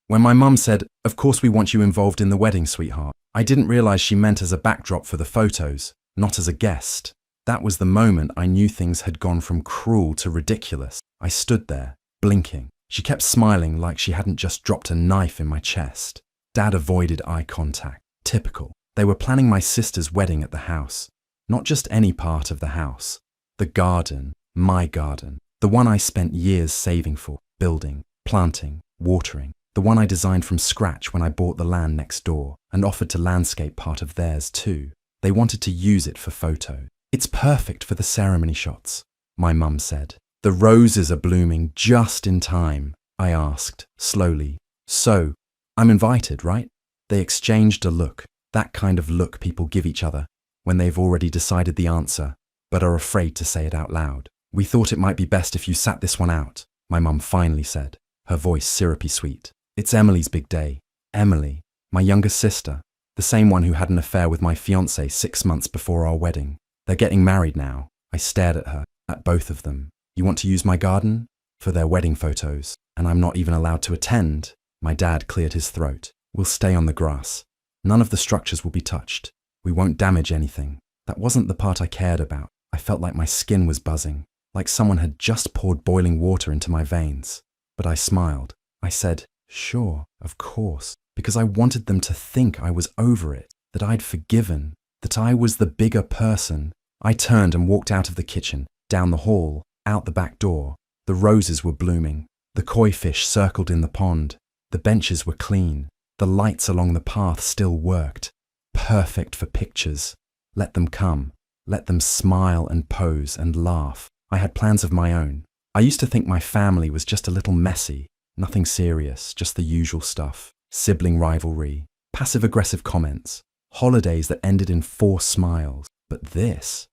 When my mum said, "Of course we want you involved in the wedding, sweetheart," I didn't realize she meant as a backdrop for the photos, not as a guest. That was the moment I knew things had gone from cruel to ridiculous. I stood there, blinking. She kept smiling like she hadn't just dropped a knife in my chest. Dad avoided eye contact. Typical. They were planning my sister's wedding at the house. Not just any part of the house. The garden, my garden. The one I spent years saving for, building, planting, watering. The one I designed from scratch when I bought the land next door and offered to landscape part of theirs too. They wanted to use it for photos. "It's perfect for the ceremony shots," my mum said. "The roses are blooming just in time," I asked, slowly. "So, I'm invited, right?" They exchanged a look, that kind of look people give each other when they've already decided the answer, but are afraid to say it out loud. "We thought it might be best if you sat this one out," my mum finally said, her voice syrupy sweet. "It's Emily's big day." Emily, my younger sister, the same one who had an affair with my fiancé 6 months before our wedding. "They're getting married now." I stared at her, at both of them. "You want to use my garden?" "For their wedding photos, and I'm not even allowed to attend." My dad cleared his throat. "We'll stay on the grass. None of the structures will be touched. We won't damage anything." That wasn't the part I cared about. I felt like my skin was buzzing, like someone had just poured boiling water into my veins. But I smiled. I said, "Sure, of course," because I wanted them to think I was over it, that I'd forgiven, that I was the bigger person. I turned and walked out of the kitchen, down the hall, out the back door. The roses were blooming. The koi fish circled in the pond. The benches were clean. The lights along the path still worked. Perfect for pictures. Let them come. Let them smile and pose and laugh. I had plans of my own. I used to think my family was just a little messy. Nothing serious, just the usual stuff. Sibling rivalry, passive-aggressive comments, holidays that ended in forced smiles. But this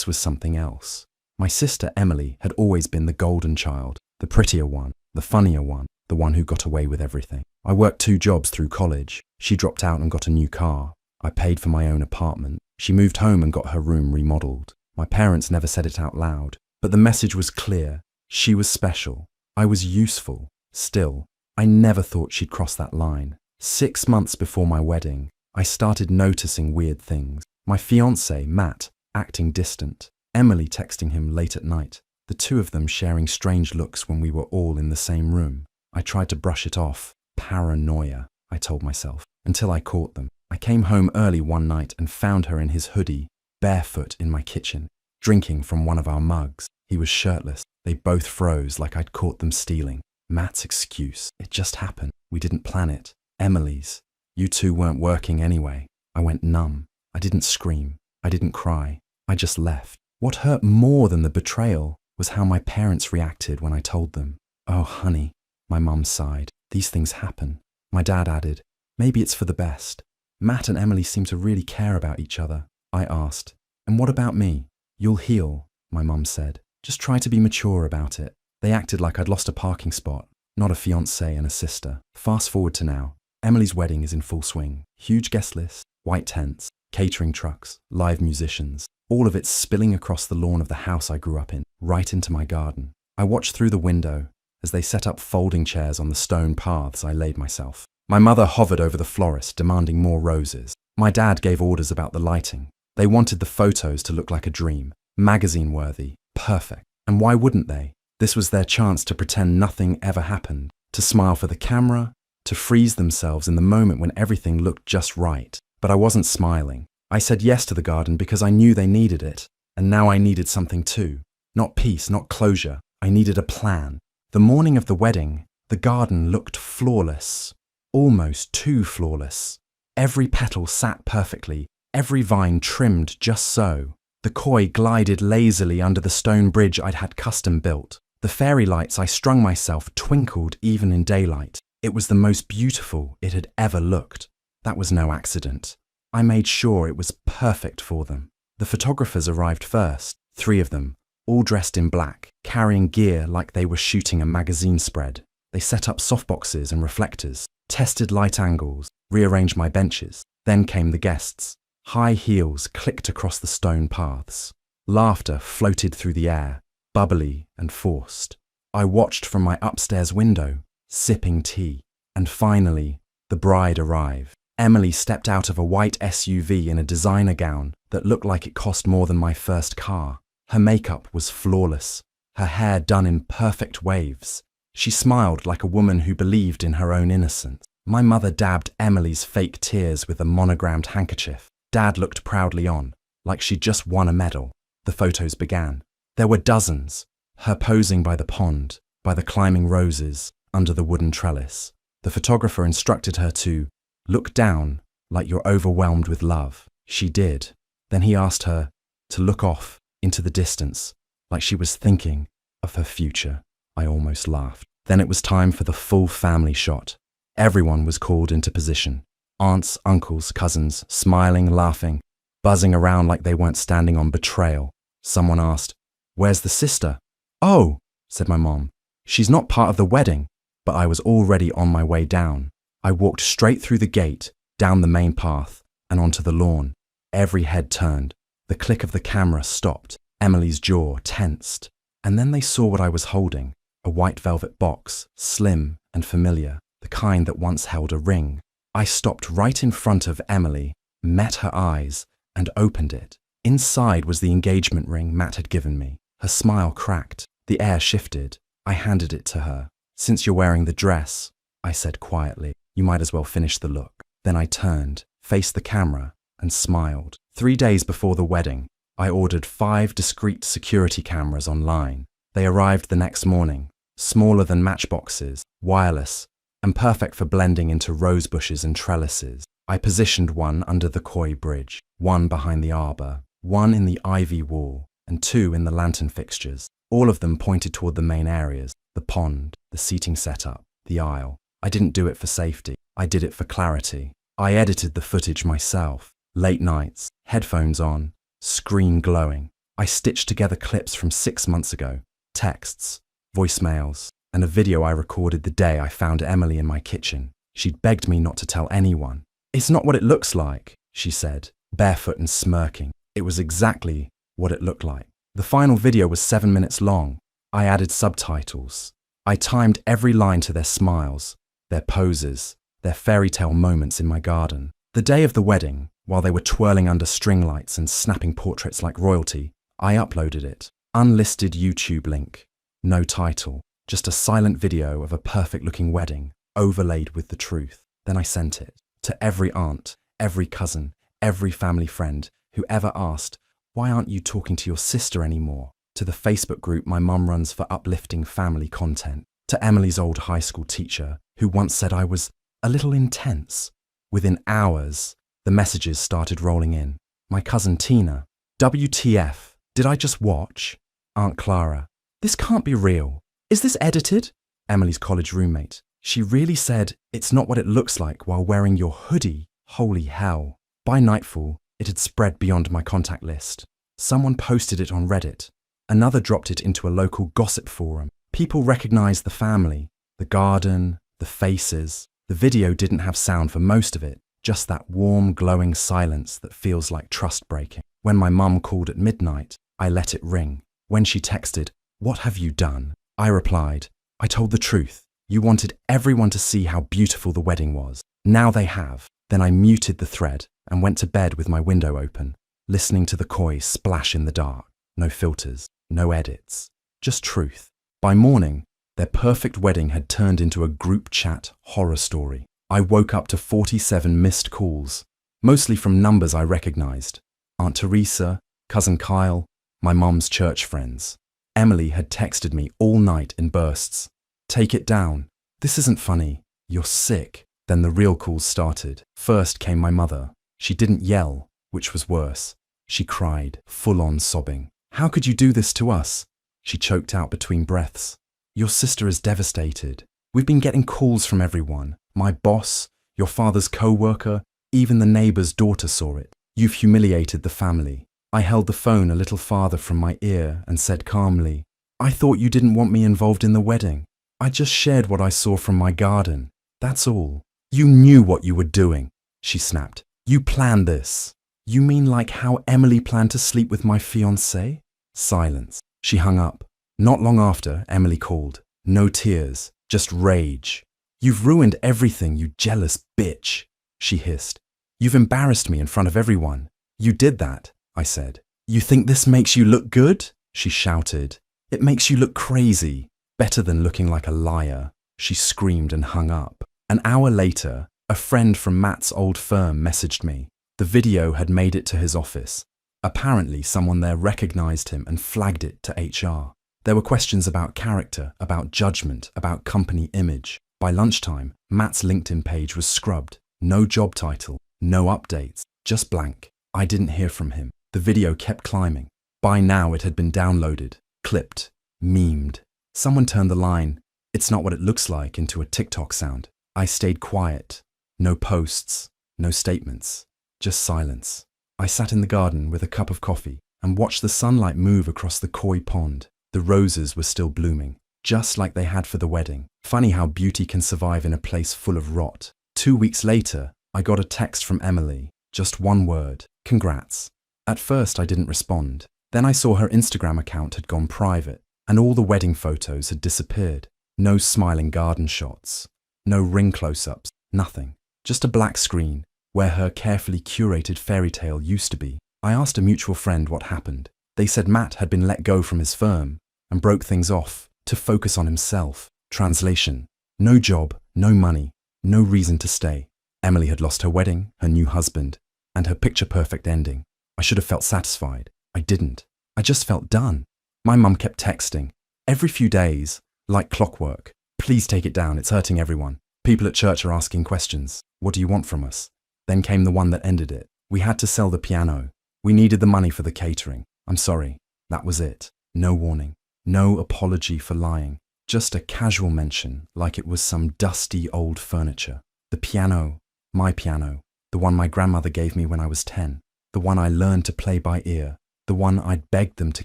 was something else. My sister Emily had always been the golden child, the prettier one, the funnier one, the one who got away with everything. I worked 2 jobs through college. She dropped out and got a new car. I paid for my own apartment. She moved home and got her room remodeled. My parents never said it out loud, but the message was clear. She was special. I was useful. Still, I never thought she'd cross that line. 6 months before my wedding, I started noticing weird things. My fiancé, Matt, acting distant. Emily texting him late at night. The 2 of them sharing strange looks when we were all in the same room. I tried to brush it off. Paranoia, I told myself, until I caught them. I came home early one night and found her in his hoodie, barefoot in my kitchen, drinking from one of our mugs. He was shirtless. They both froze like I'd caught them stealing. Matt's excuse. It just happened. We didn't plan it. Emily's. "You 2 weren't working anyway." I went numb. I didn't scream. I didn't cry. I just left. What hurt more than the betrayal was how my parents reacted when I told them. "Oh, honey," my mum sighed. "These things happen." My dad added, "Maybe it's for the best." "Matt and Emily seem to really care about each other." I asked, "And what about me?" "You'll heal," my mum said. "Just try to be mature about it." They acted like I'd lost a parking spot, not a fiancé and a sister. Fast forward to now. Emily's wedding is in full swing. Huge guest list, white tents, catering trucks, live musicians. All of it spilling across the lawn of the house I grew up in, right into my garden. I watched through the window as they set up folding chairs on the stone paths I laid myself. My mother hovered over the florist, demanding more roses. My dad gave orders about the lighting. They wanted the photos to look like a dream, magazine-worthy, perfect. And why wouldn't they? This was their chance to pretend nothing ever happened, to smile for the camera, to freeze themselves in the moment when everything looked just right. But I wasn't smiling. I said yes to the garden because I knew they needed it. And now I needed something too. Not peace, not closure. I needed a plan. The morning of the wedding, the garden looked flawless. Almost too flawless. Every petal sat perfectly, every vine trimmed just so. The koi glided lazily under the stone bridge I'd had custom built. The fairy lights I strung myself twinkled even in daylight. It was the most beautiful it had ever looked. That was no accident. I made sure it was perfect for them. The photographers arrived first, 3 of them, all dressed in black, carrying gear like they were shooting a magazine spread. They set up softboxes and reflectors, tested light angles, rearranged my benches. Then came the guests. High heels clicked across the stone paths. Laughter floated through the air, bubbly and forced. I watched from my upstairs window, sipping tea. And finally, the bride arrived. Emily stepped out of a white SUV in a designer gown that looked like it cost more than my first car. Her makeup was flawless, her hair done in perfect waves. She smiled like a woman who believed in her own innocence. My mother dabbed Emily's fake tears with a monogrammed handkerchief. Dad looked proudly on, like she'd just won a medal. The photos began. There were dozens. Her posing by the pond, by the climbing roses, under the wooden trellis. The photographer instructed her to look down like you're overwhelmed with love. She did. Then he asked her to look off into the distance, like she was thinking of her future. I almost laughed. Then it was time for the full family shot. Everyone was called into position. Aunts, uncles, cousins, smiling, laughing, buzzing around like they weren't standing on betrayal. Someone asked, "Where's the sister?" "Oh," said my mom, "she's not part of the wedding." But I was already on my way down. I walked straight through the gate, down the main path, and onto the lawn. Every head turned. The click of the camera stopped. Emily's jaw tensed. And then they saw what I was holding, a white velvet box, slim and familiar, the kind that once held a ring. I stopped right in front of Emily, met her eyes, and opened it. Inside was the engagement ring Matt had given me. Her smile cracked. The air shifted. I handed it to her. "Since you're wearing the dress," I said quietly, "you might as well finish the look." Then I turned, faced the camera, and smiled. 3 days before the wedding, I ordered 5 discreet security cameras online. They arrived the next morning, smaller than matchboxes, wireless, and perfect for blending into rose bushes and trellises. I positioned one under the koi bridge, one behind the arbor, one in the ivy wall, and 2 in the lantern fixtures. All of them pointed toward the main areas, the pond, the seating setup, the aisle. I didn't do it for safety. I did it for clarity. I edited the footage myself. Late nights, headphones on, screen glowing. I stitched together clips from 6 months ago, texts, voicemails, and a video I recorded the day I found Emily in my kitchen. She'd begged me not to tell anyone. "It's not what it looks like," she said, barefoot and smirking. It was exactly what it looked like. The final video was 7 minutes long. I added subtitles. I timed every line to their smiles, their poses, their fairy tale moments in my garden. The day of the wedding, while they were twirling under string lights and snapping portraits like royalty, I uploaded it. Unlisted YouTube link. No title. Just a silent video of a perfect-looking wedding, overlaid with the truth. Then I sent it to every aunt, every cousin, every family friend who ever asked, "Why aren't you talking to your sister anymore?" To the Facebook group my mum runs for uplifting family content. To Emily's old high school teacher, who once said I was a little intense. Within hours, the messages started rolling in. My cousin Tina, "WTF, did I just watch?" Aunt Clara, "This can't be real. Is this edited?" Emily's college roommate, "She really said it's not what it looks like while wearing your hoodie. Holy hell." By nightfall, it had spread beyond my contact list. Someone posted it on Reddit. Another dropped it into a local gossip forum. People recognized the family, the garden, the faces. The video didn't have sound for most of it, just that warm, glowing silence that feels like trust breaking. When my mum called at midnight, I let it ring. When she texted, "What have you done?" I replied, "I told the truth. You wanted everyone to see how beautiful the wedding was. Now they have." Then I muted the thread and went to bed with my window open, listening to the koi splash in the dark. No filters, no edits, just truth. By morning, their perfect wedding had turned into a group chat horror story. I woke up to 47 missed calls, mostly from numbers I recognized. Aunt Teresa, Cousin Kyle, my mum's church friends. Emily had texted me all night in bursts. "Take it down. This isn't funny. You're sick." Then the real calls started. First came my mother. She didn't yell, which was worse. She cried, full-on sobbing. "How could you do this to us?" She choked out between breaths. "Your sister is devastated. We've been getting calls from everyone. My boss, your father's co-worker, even the neighbor's daughter saw it. You've humiliated the family." I held the phone a little farther from my ear and said calmly, "I thought you didn't want me involved in the wedding. I just shared what I saw from my garden. That's all." "You knew what you were doing," she snapped. "You planned this." "You mean like how Emily planned to sleep with my fiancé?" Silence. She hung up. Not long after, Emily called. No tears, just rage. "You've ruined everything, you jealous bitch," she hissed. "You've embarrassed me in front of everyone." "You did that," I said. "You think this makes you look good?" she shouted. "It makes you look crazy. Better than looking like a liar," she screamed and hung up. An hour later, a friend from Matt's old firm messaged me. The video had made it to his office. Apparently, someone there recognized him and flagged it to HR. There were questions about character, about judgment, about company image. By lunchtime, Matt's LinkedIn page was scrubbed. No job title, no updates, just blank. I didn't hear from him. The video kept climbing. By now it had been downloaded, clipped, memed. Someone turned the line, "It's not what it looks like," into a TikTok sound. I stayed quiet. No posts, no statements, just silence. I sat in the garden with a cup of coffee and watched the sunlight move across the koi pond. The roses were still blooming, just like they had for the wedding. Funny how beauty can survive in a place full of rot. 2 weeks later, I got a text from Emily. Just one word: "Congrats." At first, I didn't respond. Then I saw her Instagram account had gone private, and all the wedding photos had disappeared. No smiling garden shots, no ring close-ups, nothing. Just a black screen where her carefully curated fairy tale used to be. I asked a mutual friend what happened. They said Matt had been let go from his firm and broke things off to focus on himself. Translation: no job, no money, no reason to stay. Emily had lost her wedding, her new husband, and her picture-perfect ending. I should have felt satisfied. I didn't. I just felt done. My mum kept texting. Every few days, like clockwork. "Please take it down, it's hurting everyone. People at church are asking questions. What do you want from us?" Then came the one that ended it. "We had to sell the piano. We needed the money for the catering. I'm sorry." That was it. No warning. No apology for lying. Just a casual mention, like it was some dusty old furniture. The piano. My piano. The one my grandmother gave me when I was 10. The one I learned to play by ear. The one I'd begged them to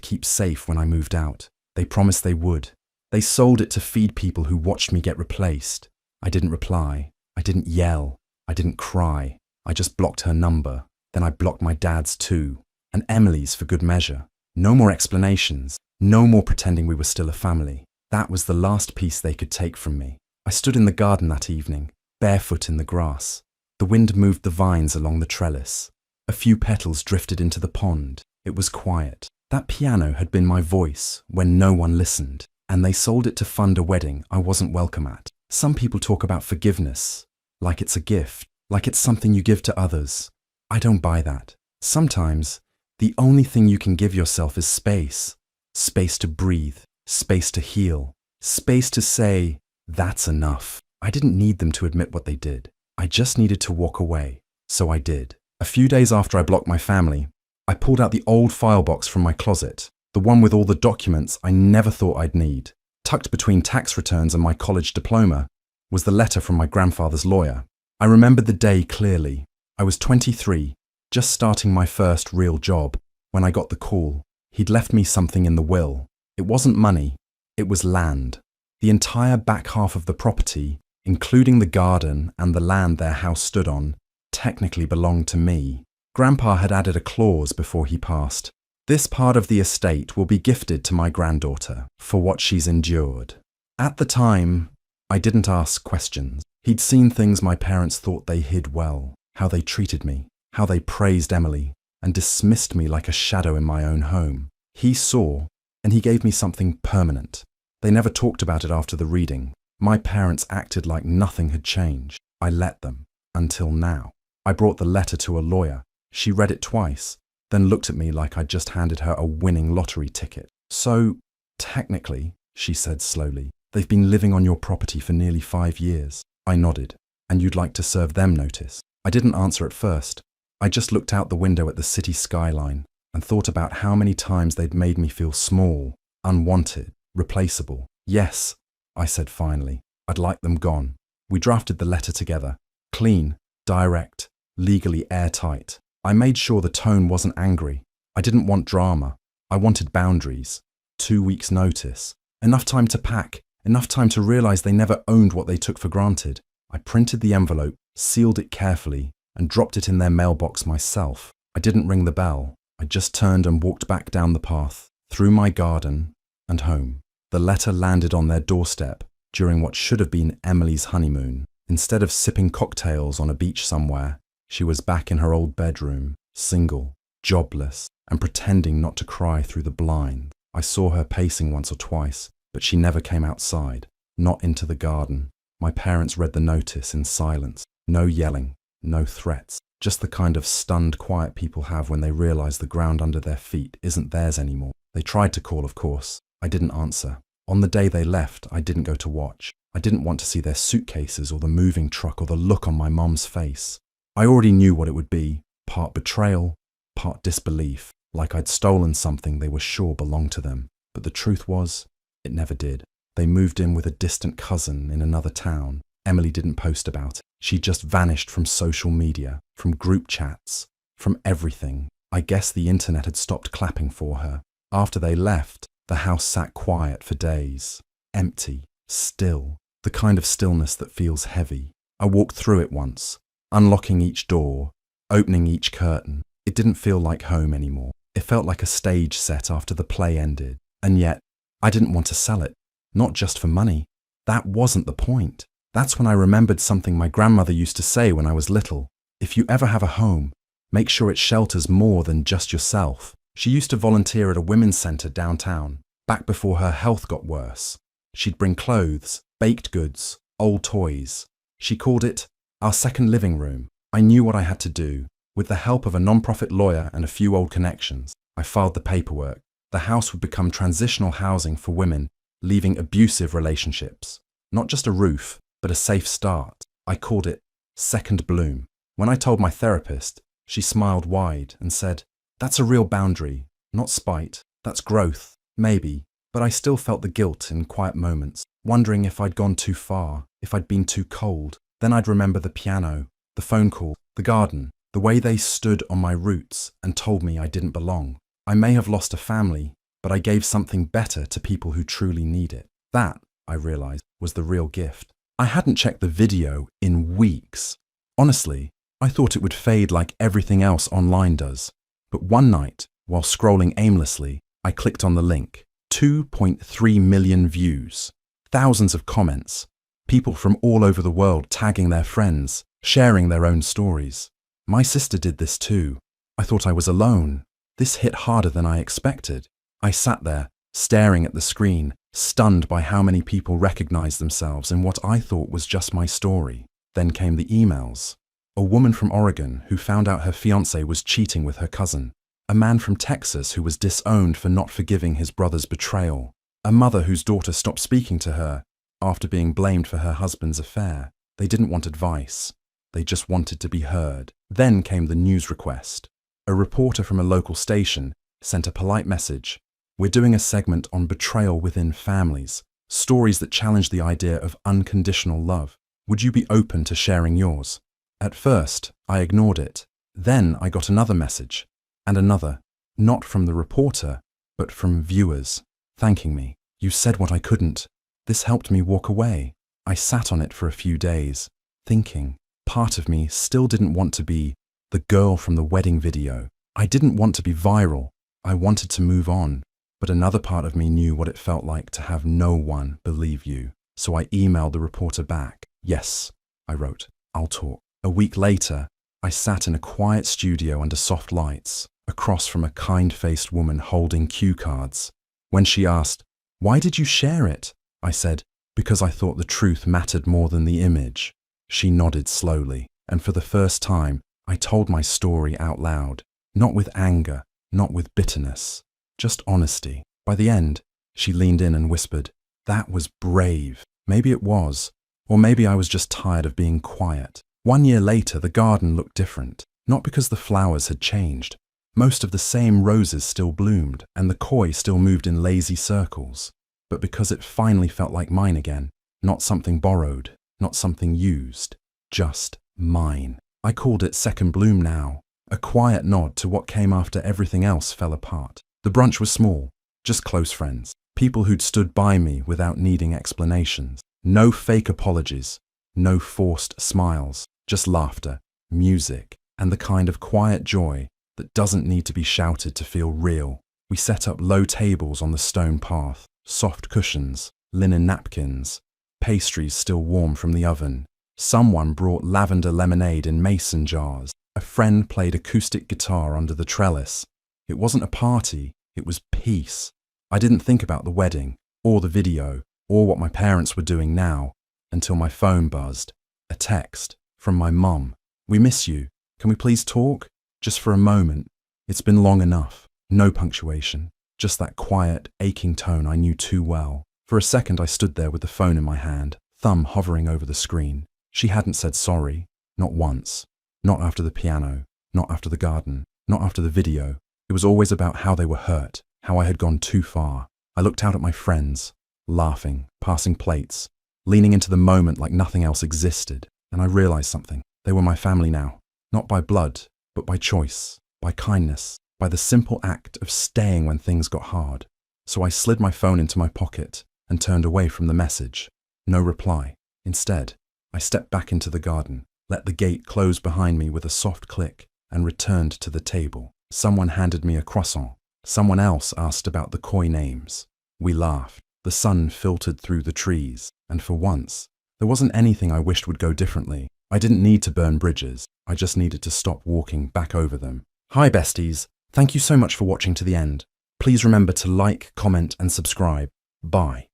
keep safe when I moved out. They promised they would. They sold it to feed people who watched me get replaced. I didn't reply. I didn't yell. I didn't cry. I just blocked her number. Then I blocked my dad's too. And Emily's for good measure. No more explanations. No more pretending we were still a family. That was the last piece they could take from me. I stood in the garden that evening, barefoot in the grass. The wind moved the vines along the trellis. A few petals drifted into the pond. It was quiet. That piano had been my voice when no one listened, and they sold it to fund a wedding I wasn't welcome at. Some people talk about forgiveness, like it's a gift, like it's something you give to others. I don't buy that. Sometimes, the only thing you can give yourself is space. Space to breathe, space to heal, space to say, "That's enough." I didn't need them to admit what they did. I just needed to walk away. So I did. A few days after I blocked my family, I pulled out the old file box from my closet, the one with all the documents I never thought I'd need. Tucked between tax returns and my college diploma was the letter from my grandfather's lawyer. I remembered the day clearly. I was 23, just starting my first real job, when I got the call. He'd left me something in the will. It wasn't money, it was land. The entire back half of the property, including the garden and the land their house stood on, technically belonged to me. Grandpa had added a clause before he passed. "This part of the estate will be gifted to my granddaughter for what she's endured." At the time, I didn't ask questions. He'd seen things my parents thought they hid well, how they treated me, how they praised Emily, and dismissed me like a shadow in my own home. He saw, and he gave me something permanent. They never talked about it after the reading. My parents acted like nothing had changed. I let them, until now. I brought the letter to a lawyer. She read it twice, then looked at me like I'd just handed her a winning lottery ticket. "So, technically," she said slowly, "they've been living on your property for nearly 5 years." I nodded. "And you'd like to serve them notice?" I didn't answer at first. I just looked out the window at the city skyline and thought about how many times they'd made me feel small, unwanted, replaceable. "Yes," I said finally, "I'd like them gone." We drafted the letter together. Clean, direct, legally airtight. I made sure the tone wasn't angry. I didn't want drama. I wanted boundaries. 2 weeks' notice. Enough time to pack. Enough time to realize they never owned what they took for granted. I printed the envelope, sealed it carefully, and dropped it in their mailbox myself. I didn't ring the bell. I just turned and walked back down the path, through my garden, and home. The letter landed on their doorstep, during what should have been Emily's honeymoon. Instead of sipping cocktails on a beach somewhere, she was back in her old bedroom, single, jobless, and pretending not to cry through the blinds. I saw her pacing once or twice, but she never came outside, not into the garden. My parents read the notice in silence. No yelling, no threats, just the kind of stunned quiet people have when they realize the ground under their feet isn't theirs anymore. They tried to call, of course. I didn't answer. On the day they left, I didn't go to watch. I didn't want to see their suitcases or the moving truck or the look on my mum's face. I already knew what it would be, part betrayal, part disbelief, like I'd stolen something they were sure belonged to them. But the truth was, it never did. They moved in with a distant cousin in another town. Emily didn't post about it. She just vanished from social media, from group chats, from everything. I guess the internet had stopped clapping for her. After they left, the house sat quiet for days. Empty, still, the kind of stillness that feels heavy. I walked through it once, unlocking each door, opening each curtain. It didn't feel like home anymore. It felt like a stage set after the play ended. And yet, I didn't want to sell it. Not just for money. That wasn't the point. That's when I remembered something my grandmother used to say when I was little. If you ever have a home, make sure it shelters more than just yourself. She used to volunteer at a women's centre downtown, back before her health got worse. She'd bring clothes, baked goods, old toys. She called it our second living room. I knew what I had to do. With the help of a non-profit lawyer and a few old connections, I filed the paperwork. The house would become transitional housing for women leaving abusive relationships. Not just a roof, but a safe start. I called it Second Bloom. When I told my therapist, she smiled wide and said, "That's a real boundary, not spite. That's growth, maybe." But I still felt the guilt in quiet moments, wondering if I'd gone too far, if I'd been too cold. Then I'd remember the piano, the phone call, the garden, the way they stood on my roots and told me I didn't belong. I may have lost a family, but I gave something better to people who truly need it. That, I realized, was the real gift. I hadn't checked the video in weeks. Honestly, I thought it would fade like everything else online does. But one night, while scrolling aimlessly, I clicked on the link. 2.3 million views, thousands of comments, people from all over the world tagging their friends, sharing their own stories. My sister did this too. I thought I was alone. This hit harder than I expected. I sat there, staring at the screen, stunned by how many people recognized themselves in what I thought was just my story. Then came the emails. A woman from Oregon who found out her fiancé was cheating with her cousin. A man from Texas who was disowned for not forgiving his brother's betrayal. A mother whose daughter stopped speaking to her after being blamed for her husband's affair. They didn't want advice. They just wanted to be heard. Then came the news request. A reporter from a local station sent a polite message. "We're doing a segment on betrayal within families, stories that challenge the idea of unconditional love. Would you be open to sharing yours?" At first, I ignored it. Then I got another message. And another, not from the reporter, but from viewers, thanking me. "You said what I couldn't." This helped me walk away. I sat on it for a few days, thinking. Part of me still didn't want to be the girl from the wedding video. I didn't want to be viral. I wanted to move on. But another part of me knew what it felt like to have no one believe you. So I emailed the reporter back. "Yes," I wrote, "I'll talk." A week later, I sat in a quiet studio under soft lights, across from a kind-faced woman holding cue cards. When she asked, "Why did you share it?" I said, "Because I thought the truth mattered more than the image." She nodded slowly, and for the first time, I told my story out loud, not with anger, not with bitterness, just honesty. By the end, she leaned in and whispered, "That was brave." Maybe it was, or maybe I was just tired of being quiet. 1 year later, the garden looked different, not because the flowers had changed. Most of the same roses still bloomed, and the koi still moved in lazy circles, but because it finally felt like mine again, not something borrowed, not something used, just mine. I called it Second Bloom now, a quiet nod to what came after everything else fell apart. The brunch was small, just close friends, people who'd stood by me without needing explanations. No fake apologies, no forced smiles, just laughter, music, and the kind of quiet joy that doesn't need to be shouted to feel real. We set up low tables on the stone path, soft cushions, linen napkins, pastries still warm from the oven. Someone brought lavender lemonade in mason jars. A friend played acoustic guitar under the trellis. It wasn't a party, it was peace. I didn't think about the wedding, or the video, or what my parents were doing now, until my phone buzzed. A text from my mum. "We miss you. Can we please talk? Just for a moment. It's been long enough." No punctuation, just that quiet, aching tone I knew too well. For a second I stood there with the phone in my hand, thumb hovering over the screen. She hadn't said sorry, not once. Not after the piano, not after the garden, not after the video. It was always about how they were hurt, how I had gone too far. I looked out at my friends, laughing, passing plates, leaning into the moment like nothing else existed, and I realized something. They were my family now, not by blood, but by choice, by kindness, by the simple act of staying when things got hard. So I slid my phone into my pocket and turned away from the message. No reply. Instead, I stepped back into the garden, let the gate close behind me with a soft click, and returned to the table. Someone handed me a croissant. Someone else asked about the koi names. We laughed. The sun filtered through the trees, and for once, there wasn't anything I wished would go differently. I didn't need to burn bridges. I just needed to stop walking back over them. Hi besties. Thank you so much for watching to the end. Please remember to like, comment, and subscribe. Bye.